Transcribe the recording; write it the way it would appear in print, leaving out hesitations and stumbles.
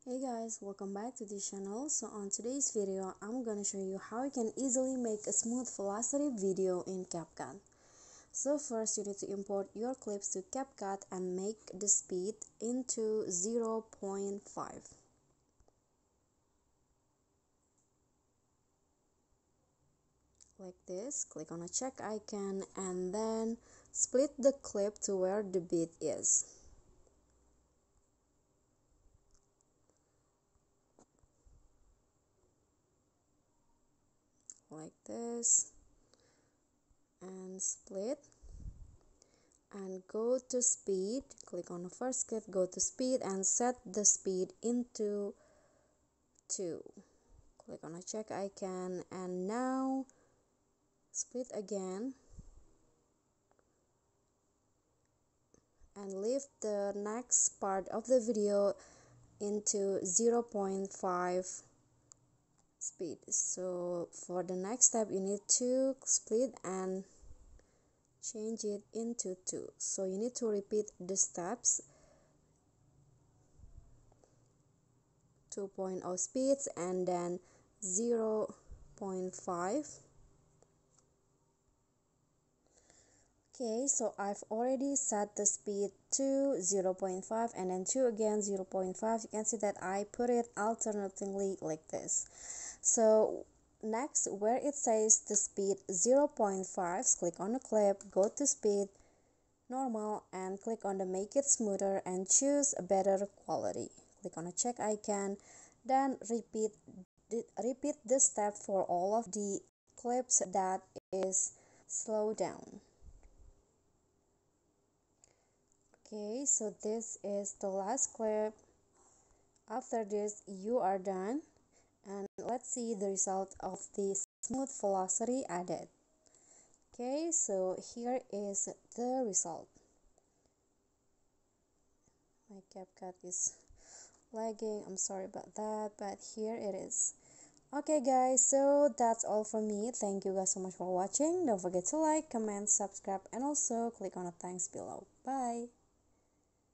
Hey guys, welcome back to this channel. So on today's video, I'm gonna show you how you can easily make a smooth velocity video in Capcut. So first you need to import your clips to Capcut and make the speed into 0.5. Like this, click on a check icon and then split the clip to where the beat is. Like this, and split and go to speed. Click on the first clip, go to speed and set the speed into 2. Click on a check icon and now split again and leave the next part of the video into 0.5 speed. So for the next step you need to split and change it into 2. So you need to repeat the steps 2.0 speeds and then 0.5. Okay, so I've already set the speed to 0.5 and then 2 again 0.5. You can see that I put it alternatingly like this. So next, where it says the speed 0.5, click on the clip, go to speed, normal, and click on the make it smoother and choose a better quality. Click on a check icon, then repeat the step for all of the clips that is slow down. Okay, so this is the last clip. After this you are done, and let's see the result of the smooth velocity added. Okay, so here is the result. My Capcut is lagging, I'm sorry about that, but here it is. Okay guys, so that's all from me. Thank you guys so much for watching. Don't forget to like, comment, subscribe, and also click on the thanks below. Bye.